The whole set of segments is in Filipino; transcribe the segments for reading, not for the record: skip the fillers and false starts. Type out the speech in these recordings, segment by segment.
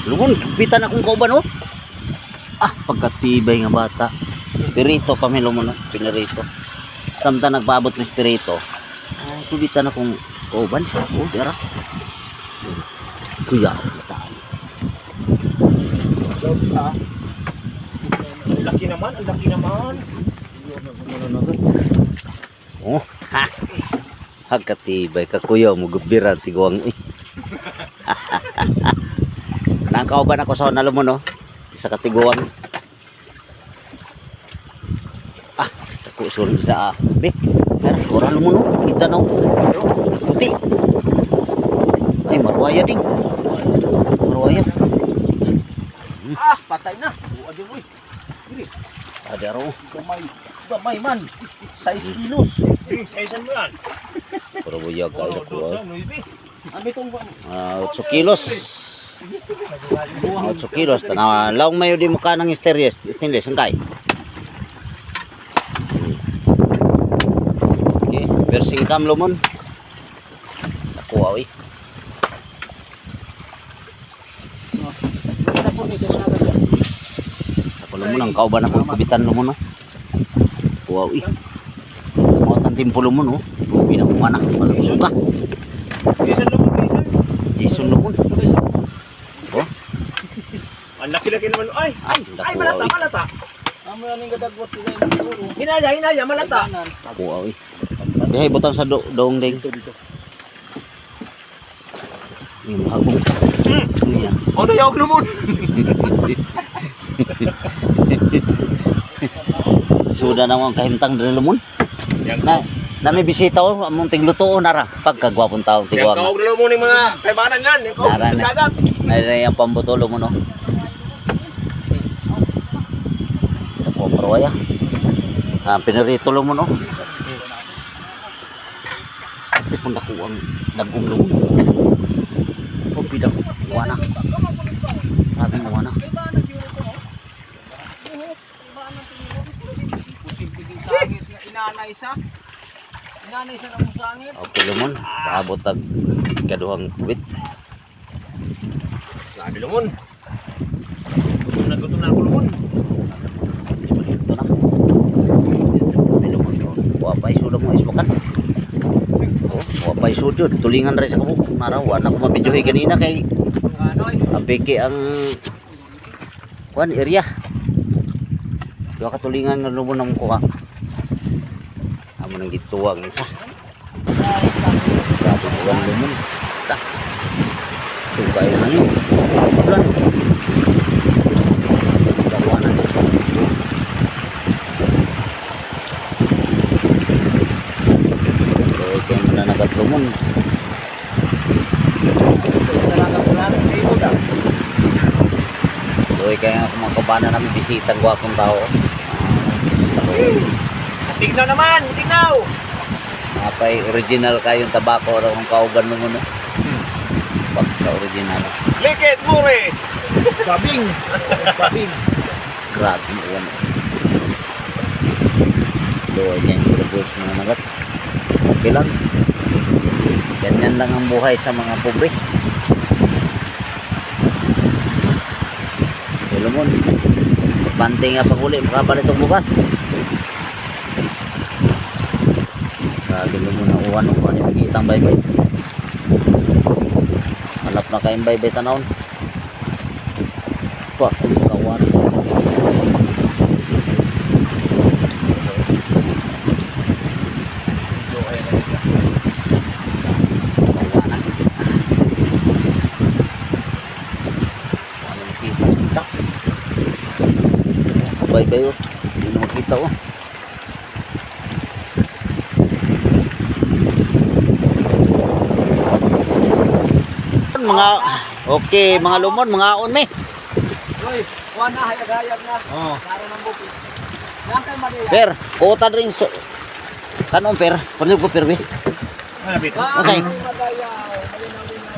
Lumon, kapitan akong kauban oh. Pagkatibay nga bata. Pirito kami lumon oh, pinirito. Samtang nagpaabot ng pirito. Kapitan akong kauban. Oh, dira. Kuya, bata. Ang laki naman, ang laki naman. Oh, ha. Hagkatibay ka kuya, mugubiran tiguang eh. Nangkauban ako sa nalo mo no. Isa ka tiguang. Ako sulit sa be. Pero oral mo no, kita no. Puti. Ay marwaya ding. Marwaya. Patay na. Buwa din, uy. Ada ro. Gamay man. 6 kilos. Sizean mo yan. Pero buyag ka ko. Ano itong 8 kilos. 8 kilos. Tanaw laong mayo di mukha ng stainless ang kay. Okay, persing cam lumon. Ako awi. Ako lumon ang kauban ako kubitan lumon no. Wow, mau tantim puluh mun, pinang mana, kalau suka. Isan lumon, isan. Isun lumon. Oh, Ang laki-laki naman. Ay, malata. Amo yan yung gadagot nila yung siguro. Hinaya, malata. Wow, dihay butang sa doong ding. Ini mahagong. Iya. Ano yung lumon? Sudah naman kahimtang dari lumon. Na may bisita o among tigluto nara pagkagwapong taong tiguang. Yung kaog lumon yung mga kaibanan yan. Yung kaog sa dagat. Nara yung pambutulo mo no. Ako parwaya. Pinarito mo no. Ito pun nakuang dagong lumon. O pidang wana. Sabi mo wana. Inanay sa namang sangit. Okay lumon, paabot tag ikaduhang kubit. Sabi lumon. Gutom na ako lumon. Ito na. Wapay sudah mo ispakan. Wapay sudod, tulingan rin sa kabuk. Narawan ako mabidyohi kanina kay apiki ang area. Dua katulingan na lumon ng kuha. Amo nang gituwang isa. Grabe mo ang lumon. Ta. Tubay na yun. Bulan. Kawanan. Okay, kaya mo na nagatlumon. Okay, kaya ako mga kabana namin bisitang gwapong tao. Tignaw naman, tignaw. Apay original kayong tabako raw ang kauban mo no. Pagka original. Liket Morris. Babing. Grabe mo yan. Doon yan yung grabos mga nagat. Okay lang. Ganyan lang ang buhay sa mga pobre. Tulumon. Pante nga pag-uli. Makapalit itong bukas. Grabe mo na uwan. Ano yung magigitang baybay. Halap na kayong baybay tanawon. Pa, ito kawan. Baybay oh. Hindi na makita oh. Mga okay, mga lumon, mga on me. Uy, kuha na, hayag-hayag na. Oh. Laro ng buki. Yan kay Maria. Per, kuotan rin so. Kanong per? Pwede ko per be. Malapit. Okay.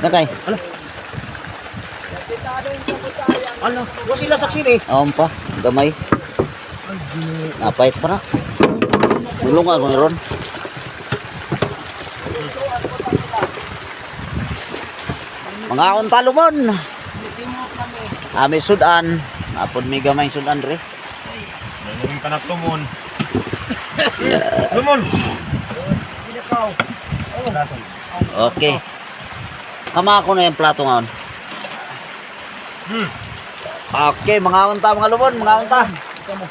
Okay. Ano? Ano? Wala sila saksi eh. Aom pa, gamay. Napait pa na. Tulungan ko ni Ron. Mga unta lumon. Timok kami. Ami sudan. Apod may gamay sudan re. Nanging kanak tumon. Tumon. Pinakaw. Oh, daton. Okay. Kama ako na yung plato ngayon. Okay, mga unta mga lumon, mga unta. Kamu.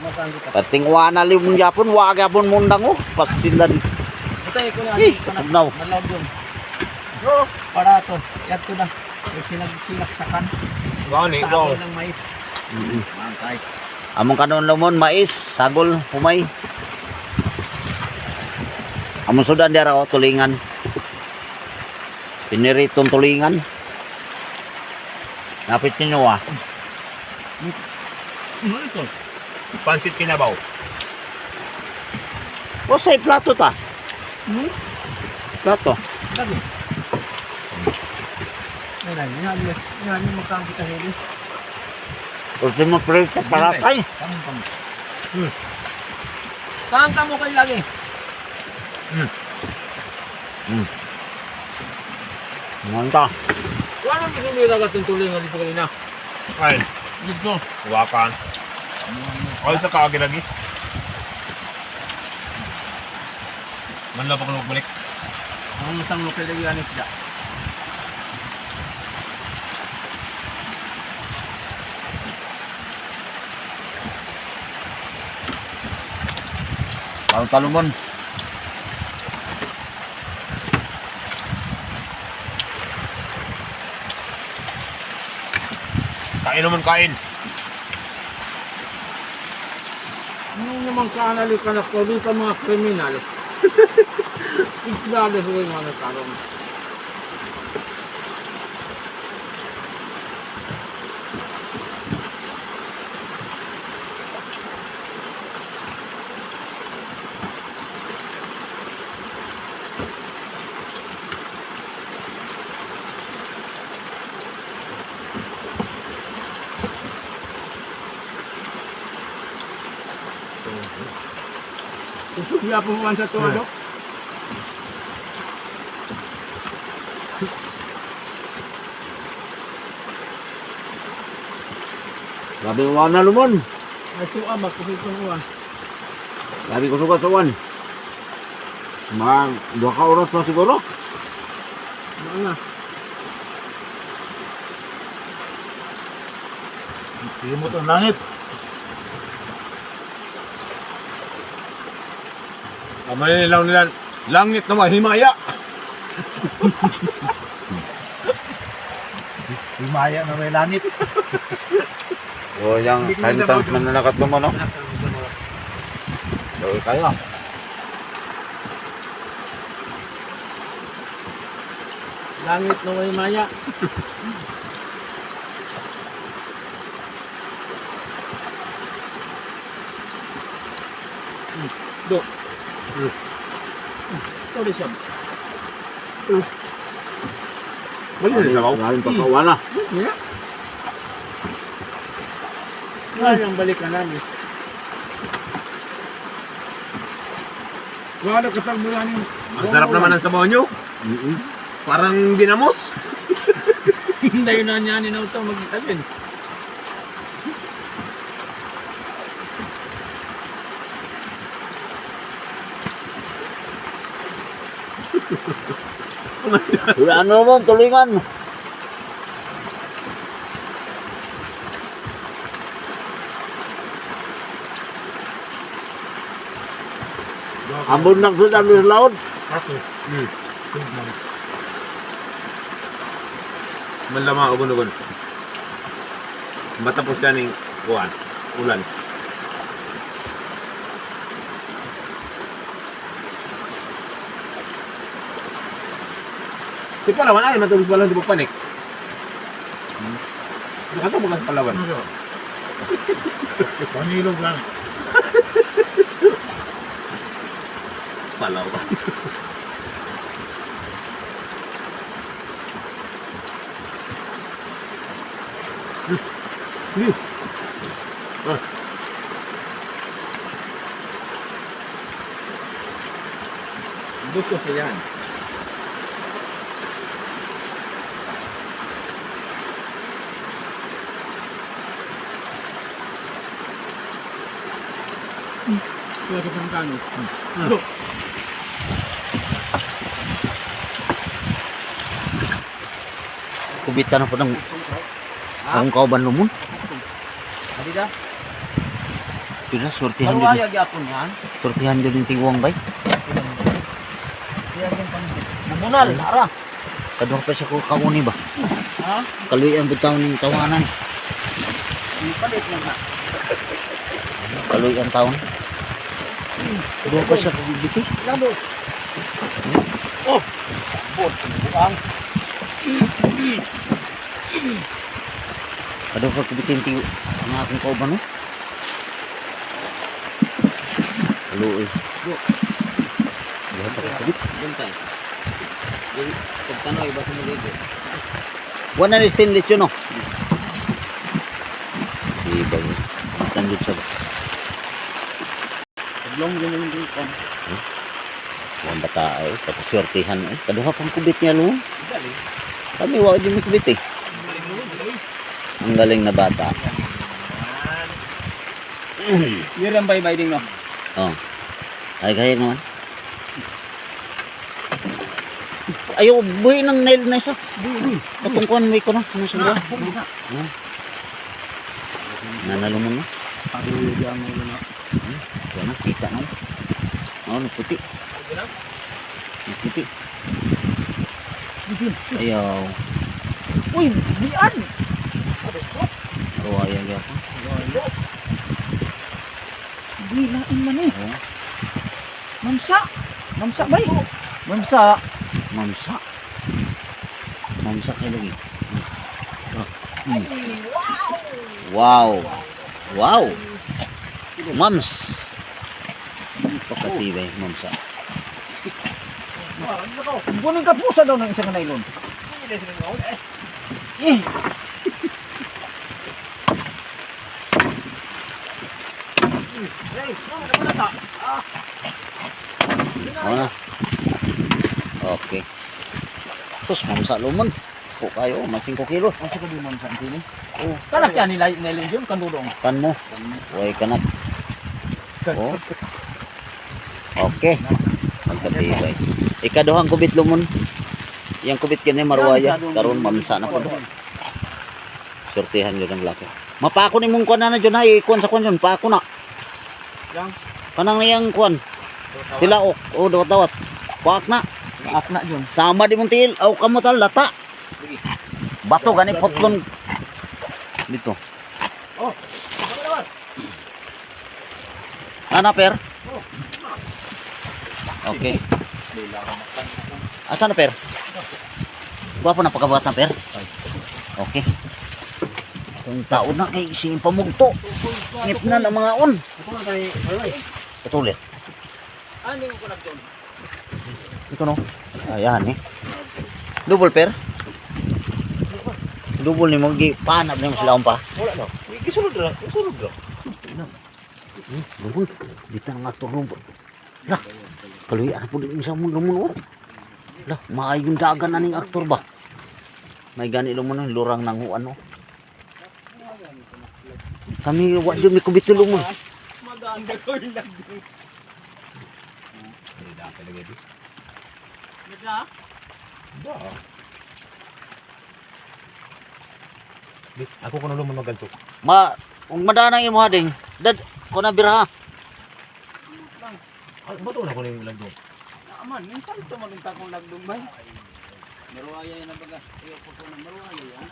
Matang kita. Pating wana limong Japon, waga pun mundang oh, pastilan. Patay ko na Eh, kanak. tugnaw. Nalaw dun. Yo, para to. Yat ko na. May sinaksakan. Gani, Sa go. akin ng mais. Mantay. Among kanon lumon, mais, sagol, humay. Among sudan diara oh, tulingan. Piniritong tulingan. Napit ninyo ah. Ano ito? Pansit kinabaw. O say plato ta. Plato. Lagi. Yan yung magkang kita hili. Ultimo prito para kay. Kang kamo kayo lagi. Manta. Wala mo sinira ka itong tulingan dito kanina. Ay, Dito. wakan. Ay, sa kaagi lagi. Manla pa kung balik. Ang isang lokal lagi yan isda. Ang talumon. Kain naman kain. Ano naman kanali ka na ko dito mga kriminal. Isda rin yung mga nagkaroon. Kusugya po man sa tuwa, Dok. Grabe mo na lumon. Ay tuwa, magkusog kong uwan. Grabe ko sugat sa uwan. Mga 2 ka oras na siguro. Ano na? Hindi mo itong langit. Kamali nilang nila. Langit na mahimaya. Himaya na may langit. O yang kantang mananakat mo no. So kayo. Langit ng may maya. Dok. Sorry siya. Mali na sabaw. Galing pa wala. Yeah. Wala ang balik na namin. Wala katang mula niyo. Ang sarap naman ng sabaw nyo. Parang ginamos. Hindi na niya ninaw ito mag-asin. Wala ano mo tulingan. Ambon lang sudah di laut. Manlama ugon-ugon. Matapos ka ng ulan. Di Palawan ay matulog pa lang di panik. Nakata mo ka sa Palawan. Panilog lang. Palawan. Gusto siya yan. Pwede kang kano. Kubitan na po ng akong kauban lumon. Adi da. Pila, sortihan din. Maruaya gyapon yan. Sortihan din yung tingwang bay. Bumunal, ara. Kadwa pa siya ko kauni ba? Ha? Kaluyan butaw ng tawanan. Palit na na. Kaluyan taon. Kadwa pa siya kabibiti. Lalo. Oh. Bot, buang. Kadwa pa kabitin tiyo ang aking kauban no? Kaluoy. Kadwa pa kabit. Bentay. Jadi pagtanoy ba sa mga One na stainless yun no? Iba yun. Tandit siya ba? Long din yung dito. Ang bata ay kapaswertihan ay. Kaduha pang kubit niya no? Kami wala din may kubit eh. Ang galing na bata. Yun ang bye-bye din no. Oh. Ay kaya naman. Ayaw, buhay ng nail na isa. Katungkuan mo ko na. Ano sa buhay? Nanalo mo na. Yan na, kita na. Oo, nagputi. Nagputi. Ayaw. Uy, bian. Ruwaya gapon. Bilain man eh. Oo. Mamsa. Mamsa bay. Mamsa. Mamsa. Mamsa kayo lagi. Wow. Wow. Mams. Pakatibay, mamsa. Bunin ka pusa daw ng isang nylon. Eh. Oo na. Okay. Terus mamsa lumon. Po kayo, mas 5 kilo. Ang siko di mamsa ini. Oh, Kanak yan nila nilin yun kandulong. kan mo. Way kanak. Oh. Okay. Magkatibay. Ikaduhang kubit lumon. Yang kubit kini marwaya karon mamsa na po. Sortihan yun ang laki. Mapako ni mong kuan na dyan ay kuan sa kuan yun. Pako na. Yang Kanang niyang kuan. Tilaok. O dawat-dawat. Pak na. akna yun. Sama di mong tiil. Aw kamo tal lata. Bato gani potlon. Dito. Oh. Ana per? Okay. Asa na per? Gwapo na pagkabuhat na per? Okay. Itong taon na kay sing pamugto. Ngipnan ang mga on. Patuloy. Ano yung kulag doon? Ito no. Ayan eh. Double per? Double ni mo gi panab ni mo sila pa. Wala no. Gisulod ra. Gisulod ra. Lumon. Bitan nga to lumon. Lah. Kaluy ana pud isa mo lumon. Lah, maayong dagan aning aktor ba? May gani lumon ng lurang nang ano. Kami wa jud mi kubit lumon. Maganda ko yung lagdong. Ganda? Ako ko na lumon magansok. Kung madanang imo hading, dad ko na biraha. Bato na ko ning lagdo. Aman, minsan ito malinta kong lagdong bay. Maruaya yan ang baga. Ayaw po ko ng maruaya yan.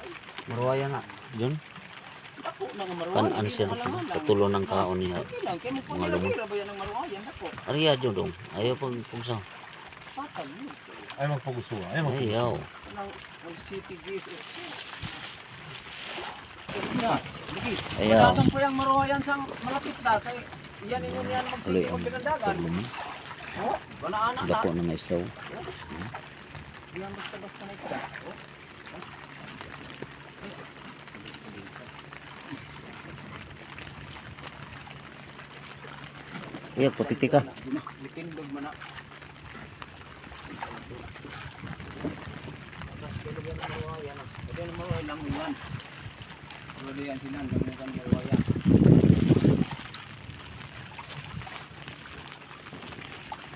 Marwaya na. Yun. Ako na nga maruaya. Kan siya patulo ng kaon niya. Okay lang, kaya mo po Mga lumon. nilagay ba yan ng maruaya? Ako, Ariya jud dong. Ayaw pag kumsa. patag yun. Ay magpagusto. Ay magpagusto. Ayaw. Kanang City Gas. Kaya, lagi. Ayaw. Padasan po yung maruayan sa malapit na. Kaya yan inyo yan Tuloy magsige ang mo pinandagan. lumon. Oh, banaan na. Dako na may slow. Yan basta-basta na isda. Oh. Ayaw papiti ka. Litindog man na. Ito yung maruayan lang yan. Pero di yan sinan, gamukan maruayan.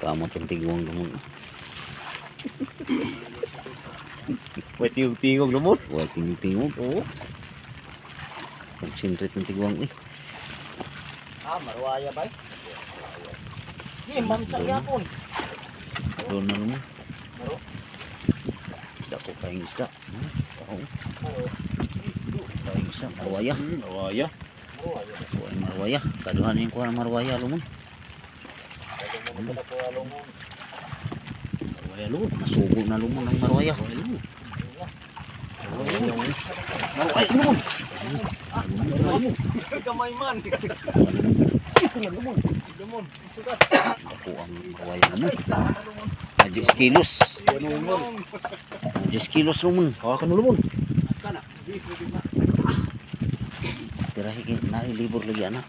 Kamot ang tigwang lumon. May tingog lumon. Huwag tingog. Oo. Pag-sintrit ng tigwang eh. Marwaya ba? Di, mamsa yapon. Doon na lumon. Maro. Dako kayong isda. Oo. Oo. Kayong isda. Marwaya. Marwaya. Kuha ng marwaya. Kaduhan yung kuha ng marwaya lumon. Marwaya lumon. Nasugo na lumon ang marwaya. Marwaya lumon. Kamay man. Lumon. Sugat. Dako ang marwaya lumon. 10 kilos. 10 kilos lumon. Hawakan mo lumon. Tira higit na ilibor lagi anak.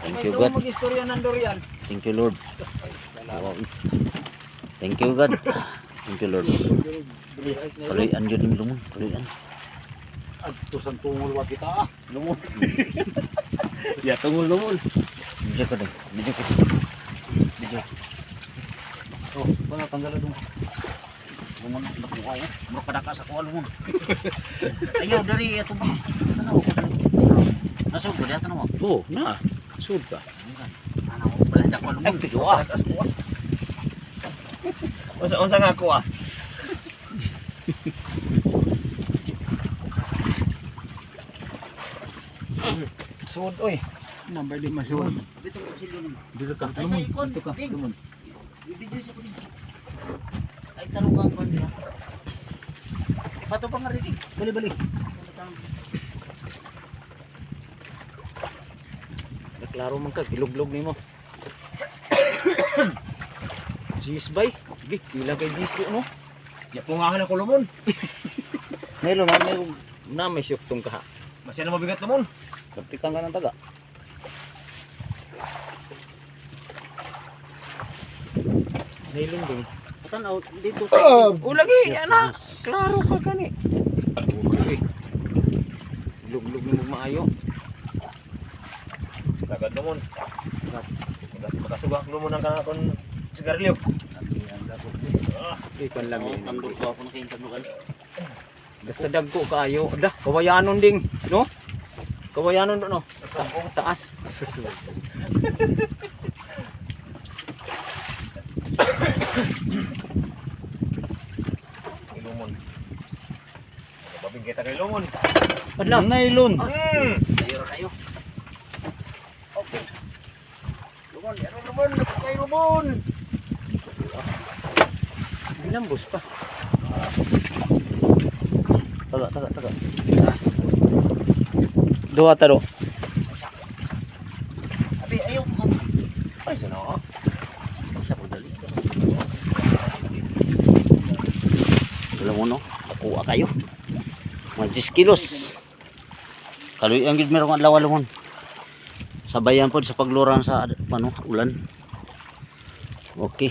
Thank you God. Mag-istorya ng durian. Thank you Lord. Wow. Thank you God. Thank you Lord. Kaluyan jud ni lumon, kaluyan. Adto sang tungol wa kita. Lumon. Ya, tungol lumon. Medyo ka dong. Medyo ka. Medyo. Oh, bana tanggal dong. Lumon nakuha ko. Mura kadaka sa kuha lumon. Ayaw dari ato ba. Tanaw ko. Nasud ko diha tanaw. Oh, na. Sud ka. Ano ko pala dako lumon. Unsa nga ako ah? Sud oy. Number 5 sud. Dito ko silo lumon. Dito ka. Ay sa ikon. Dito ka. Lumon. Ibigay sa kunin. Ay tarungan ko niya. Pato pa nga rin. Bali. Klaro man ka, giluglog nimo. Jis bay. Gi, ilang kay jis no? Ya pungahan ako lumon. Ngayon na may Na may syuktong ka. Masya na mabigat lumon. kapitang ka ng taga. Nailong din. Tanaw dito. O lagi, ana. Klaro pa kani. Okay. Luglog mo maayo. Tagad lumon. Makasugak lumon ang kanakon sigarilyo. Ikon lang yun. Tandok ko ako na kayong tandukan. Basta dagko kaayo. Ada, kawayanon ding, no? Kawayanon do no. Taas. Lumon. Babing kita kay lumon. Adlaw. Nailon. Ayo kayo. Okay. Lumon, lumon, kay lumon. Bilambos pa. Taga. Dua taro. Abi ayaw ko. Ay sana. Sa pagdali. Alam mo no, nakuha kayo. Mga 10 kilos. Kaluy ang gid meron adlaw lumon. Sabayan po sa pagluran sa ulan. Okay.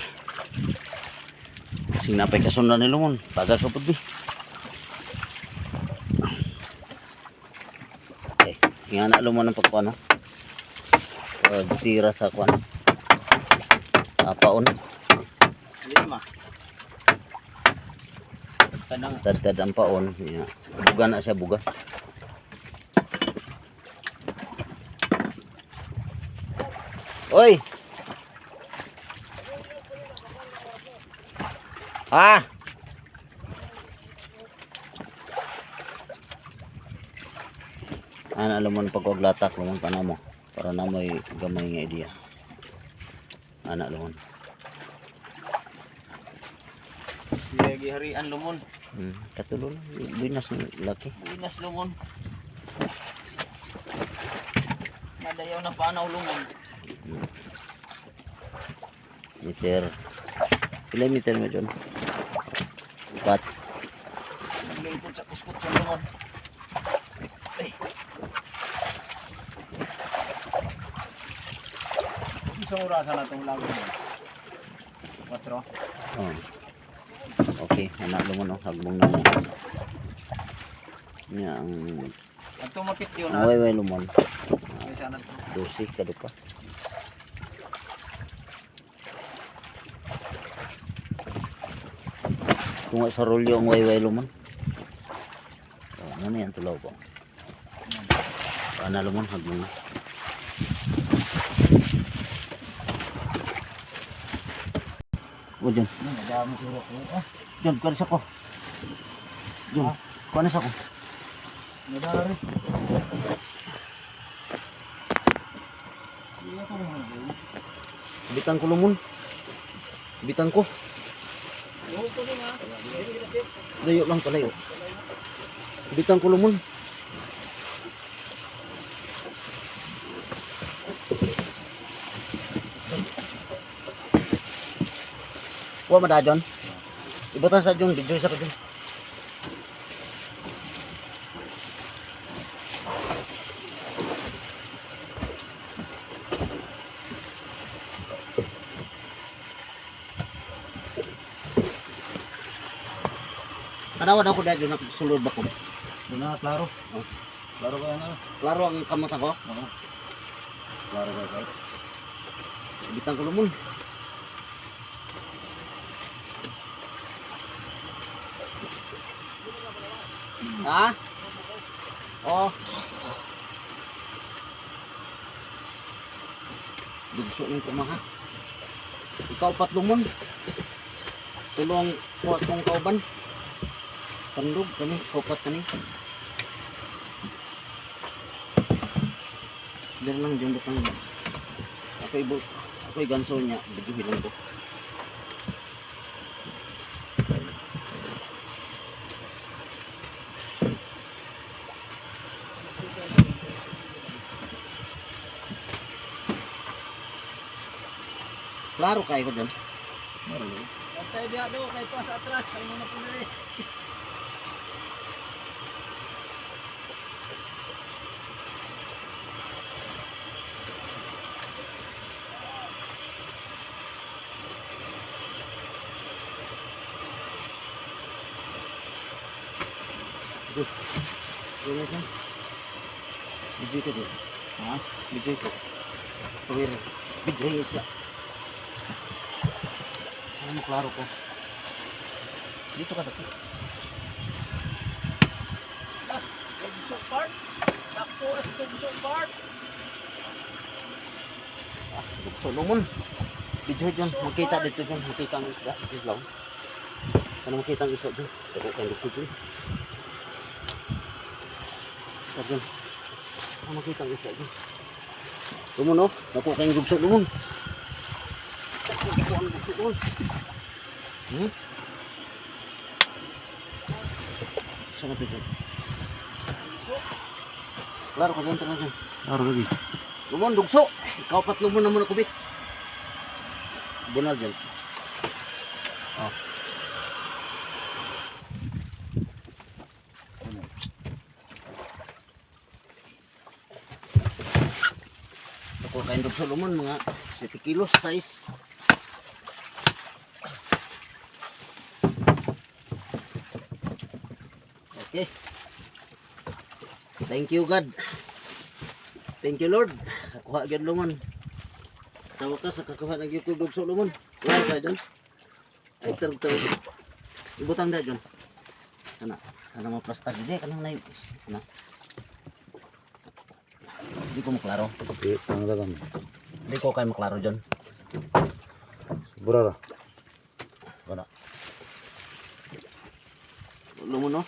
Sing napay kasundan ni lumon. Taga ka pud bi. Okay, nga na lumon ang pagkuano. Tira sa kuan. Apaon. Lima. Tad ang paon. Yeah. Buga na siya buga. Oy. Ah. Alam mo na pagwaglatak lumon ka na mo para na may gamay nga idea. Anak lumon. Lagi harian lumon. Katulo lang. Binas ng laki. Binas lumon. Nadayaw na panaw lumon. Meter. Pila meter mo dyan? 4. Lingkod sa kuskot sa lumon. Ay. Isang orasan na itong lago mo. 4. Oh. Okay, anak lumon oh, hagbong na mo. Nya ang At tumapit yun Ang wayway lumon. May sana to. Dosi ka pa. Kung sa rolyo ang wayway lumon. Oh, ano yan tulaw ko. Paano lumon hagmo na. O dyan. Madami siguro ko. Dyan, kuha sa ko. Dyan, kuha na sa ko. Madami. Bitan ko lumon. Bitan ko. Layo lang palayo. Bitan ko lumon. Kuha madajon. Ibutan sa dyan, video sa ko dyan. Tanawan ako dahil na sulod ba ko. Doon na, klaro. Klaro ka na. Klaro ang kamot ako. Oo. Klaro ka kayo. Bitan ko lumon. Ha? Oh. Dugso ng kumaha. Ikaw patlumon. Tulong ko atong kauban. Tandog kami, kopat kami. Dari lang dyan butang. Ako'y ganso niya. Bigyan hilang ko. Klaro kayo ko dyan. Tayo diha do kay pa sa atras kay mo na po diri. Gila kan? Biji ko din. Ha? Biji ko. Pagir. Biji isla. Ano mo klaro ko? Dito ka dito. Tugso part. Sakto as tugso part. Ah, bukso lumon. Biji dyan. Makita dito dyan. Makita ang isla. Dito lang. Ano makita ang isla dyan? Tako kayo bukso dyan. Dyan. Ano makita ang isla dyan? Lumon oh. Tako kayo bukso lumon. Tako ang bukso lumon. Sama tu dyan. Klaro ka dyan, tanong dyan. Klaro lagi. Lumon, dugso. Ikaw pat lumon na muna kubit. Bunal dyan. Oh. Ako kain dugso lumon, mga 7 kilos size. Okay. Thank you God. Thank you Lord. Nakuha agad lumon. Sa wakas nakakuha ng YouTube dugso lumon. Wala ka dyan. Ay tarog-tarog. Ibutang da dyan. Kana. Kana mga plastar dyan. Kanang na yun. Kana. Hindi ko maklaro. Okay, tanggalan. Hindi ko kayo maklaro dyan. Burara. Wala. Lumon no?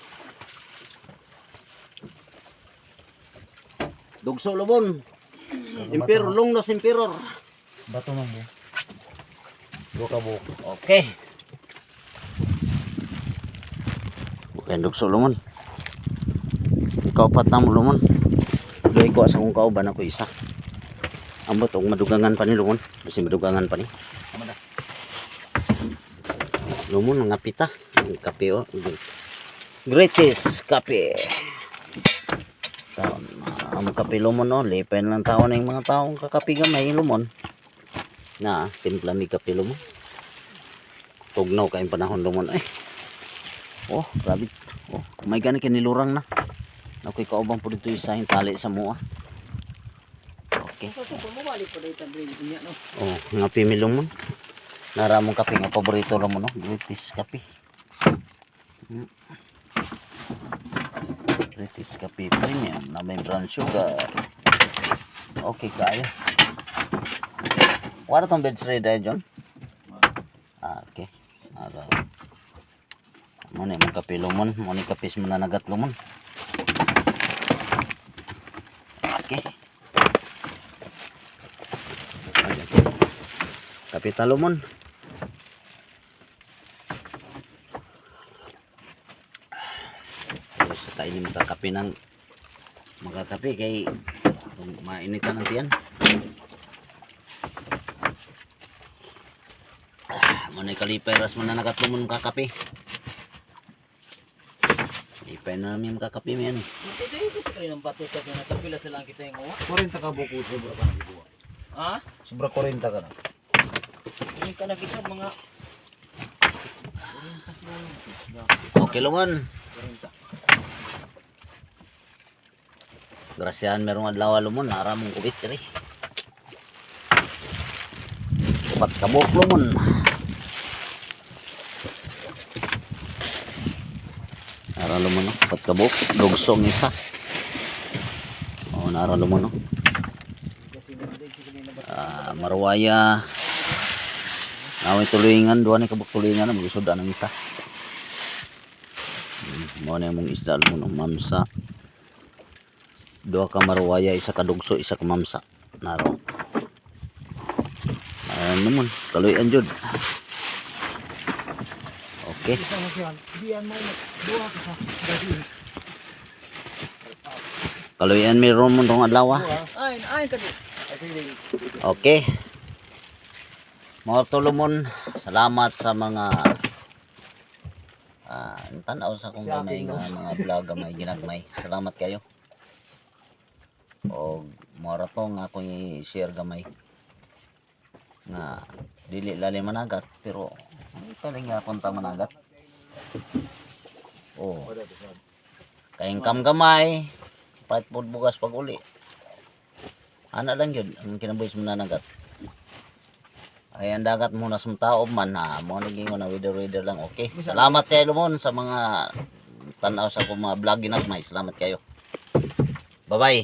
Dugso lumon. Emperor, longnos emperor. Bato man mo. Buka buka. Okay. Okay, dugso lumon. Kaupat na mo lumon. Luhay ko sa kong kauban ako isa. Ambot og madugangan pa ni lumon. Kasi madugangan pa ni. Lumon nga pita. Ang kape oh. Greatest kape. Taon. Ang kape lumon oh. Lipen lang taon ng mga taong kakape gamay lumon. Na timpla mi kape lumon. Tugnaw kayong panahon lumon. Oh, grabe. Oh, may gani kinilurang na. Ako'y kaubang po dito isa yung tali sa mua. Okay. Sa suko mo balik pa dito green niya no. Oh, nga pimilong mo. Naramong kape nga paborito ra mo no, British kape. British kape premium na may brown sugar. Okay kaya. Wala tong bed ready dahil John? Okay. Ara. Muna yung kape lumon. Muna yung kapis mo na nagat lumon. Okay. Kape talumon. Tapos sa tayo magkakape ng magkakape kay mainitan ng tiyan. Manay kalipay ras mo na nakatlumon kakape. Lipay na namin makakape mo yan eh. Ito yung gusto rin ng bato sa pinatapila sa lang kita yung uwa. 40 ka buko, sobra ka na buko. Ha? Sobra 40 ka na. Hindi ka nag-isa mga... Okay lumon. Grasyan merong adlaw lumon. Naramong kubit kiri. Kupat kabok lumon. Naralo mo no, pat kabok, dugsong isa. Oh, naralo mo no. Marwaya. Naway tulingan, duwa ni kabok tulingan, magisod ang isa. Mo na mong isda mo no, mamsa. Duwa ka marwaya, isa ka dugso, isa ka mamsa. Naro. Ano mo, kaluyan jud. Okay. Kaluyan meron mo tong adlaw. Ay, kadi. Okay. Mga tulumon, salamat sa mga tanaw sa kong gamay nga mga vlog gamay ginagmay. Salamat kayo. O mora to nga akong i-share gamay. Nga dili lalim managat pero paling nga punta managat. Oh. Kaing kam gamay, pat pud bugas pag uli. Ana lang yun ang kinabuhis mo nanagat. Ay ang dagat muna sa taob man ha, mo naging na weather lang okay. Salamat kayo lumon sa mga tanaw sa akong mga vlog ginagmay. Salamat kayo. Bye bye.